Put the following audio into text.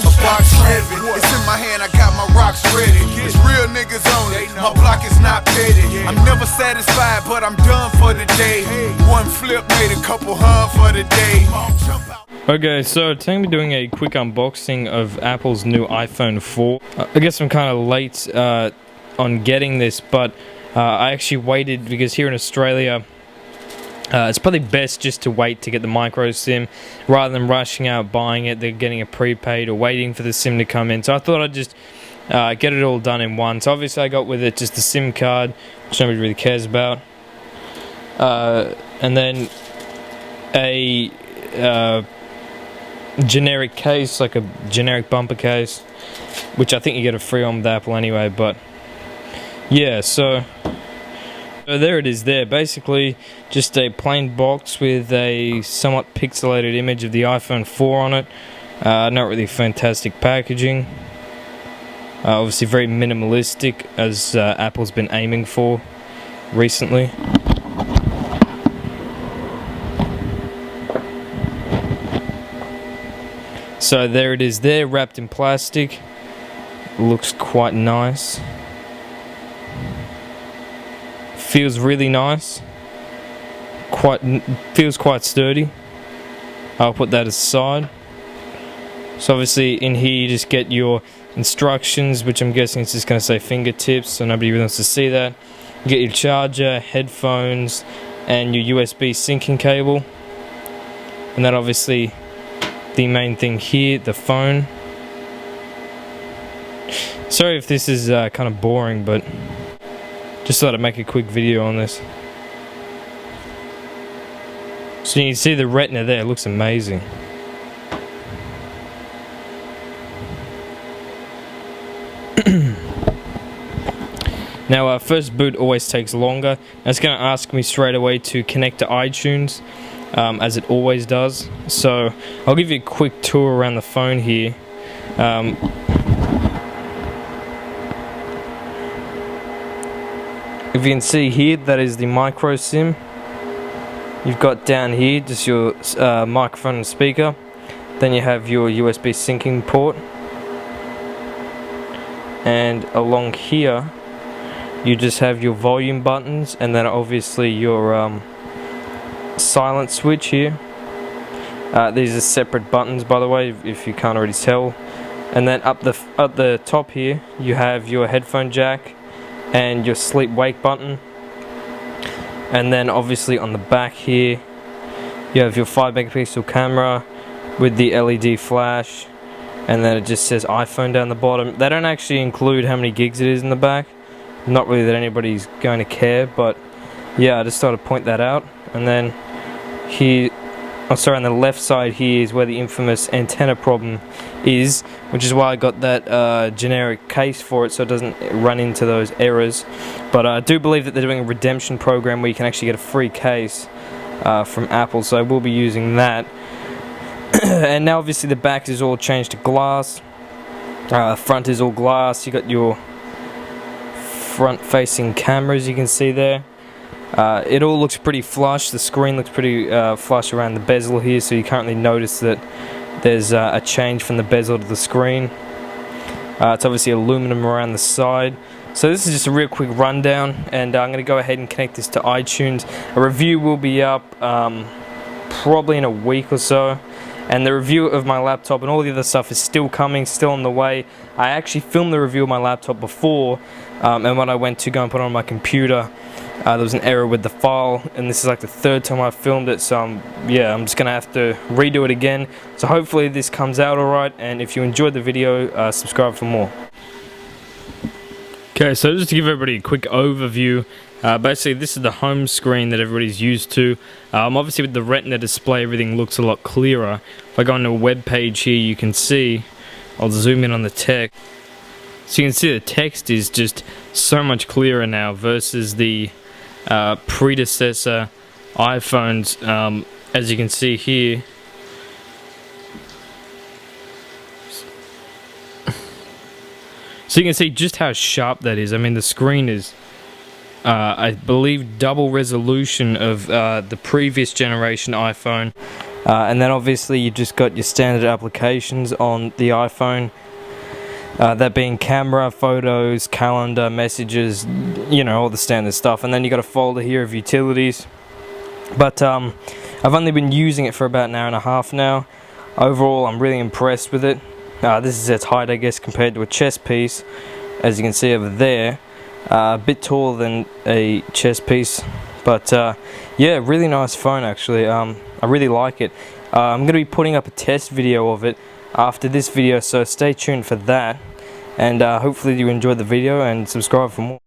a box heavy. It's in my hand, I got my rocks ready. It's real niggas only, my block is not petty. I'm never satisfied, but I'm done for the day. One flip made a couple hun for the day. Okay, so today I'm doing a quick unboxing of Apple's new iPhone 4. I guess I'm kind of late on getting this, but I actually waited because here in Australia, it's probably best just to wait to get the micro SIM rather than rushing out buying it, then getting a prepaid or waiting for the SIM to come in. So I thought I'd just get it all done in one. So obviously I got with it just the SIM card, which nobody really cares about, and then a generic case, like a generic bumper case, which I think you get a free one with Apple anyway. But yeah, so there it is there. Basically just a plain box with a somewhat pixelated image of the iPhone 4 on it. Not really fantastic packaging. Obviously very minimalistic, as Apple's been aiming for recently. So there it is there, wrapped in plastic. Looks quite nice. Feels really nice. Feels quite sturdy. I'll put that aside. So obviously in here you just get your instructions, which I'm guessing it's just going to say fingertips, so nobody really wants to see that. You get your charger, headphones, and your USB syncing cable. And then obviously the main thing here, the phone. Sorry if this is kind of boring, but just thought I'd make a quick video on this. So you can see the retina there, it looks amazing. Now first boot always takes longer. Now it's going to ask me straight away to connect to iTunes, as it always does. So I'll give you a quick tour around the phone here. If you can see here, that is the micro SIM. You've got down here just your microphone and speaker. Then you have your USB syncing port. And along here, you just have your volume buttons, and then obviously your silent switch here. These are separate buttons, by the way, if you can't already tell. And then up the top here, you have your headphone jack and your sleep wake button. And then obviously on the back here, you have your 5 megapixel camera with the LED flash, and then it just says iPhone down the bottom. They don't actually include how many gigs it is in the back. Not really that anybody's going to care, but yeah, I just thought I'd point that out. And then here, on the left side here is where the infamous antenna problem is, which is why I got that generic case for it, so it doesn't run into those errors. But I do believe that they're doing a redemption program where you can actually get a free case from Apple, so I will be using that. And now obviously the back is all changed to glass. Front is all glass. You got your front facing cameras, you can see there. It all looks pretty flush. The screen looks pretty flush around the bezel here, so you can't really notice that there's a change from the bezel to the screen. It's obviously aluminum around the side. So this is just a real quick rundown, and I'm going to go ahead and connect this to iTunes. A review will be up probably in a week or so, and the review of my laptop and all the other stuff is still coming, still on the way. I actually filmed the review of my laptop before, and when I went to go and put it on my computer, there was an error with the file, and this is like the third time I filmed it, so yeah, I'm just gonna have to redo it again. So hopefully this comes out alright, and if you enjoyed the video, subscribe for more. Okay, so just to give everybody a quick overview, basically this is the home screen that everybody's used to. Obviously with the Retina display, everything looks a lot clearer. If I go onto a web page here, you can see, I'll zoom in on the text. So you can see the text is just so much clearer now versus the predecessor iPhones, as you can see here. So you can see just how sharp that is. I mean, the screen is, I believe, double resolution of the previous generation iPhone. And then obviously you just got your standard applications on the iPhone, that being camera, photos, calendar, messages, you know, all the standard stuff. And then you got a folder here of utilities. But I've only been using it for about an hour and a half now. Overall, I'm really impressed with it. This is its height, I guess, compared to a chest piece, as you can see over there. A bit taller than a chest piece, but yeah, really nice phone actually. I really like it. I'm going to be putting up a test video of it after this video, so stay tuned for that, and hopefully you enjoyed the video and subscribe for more.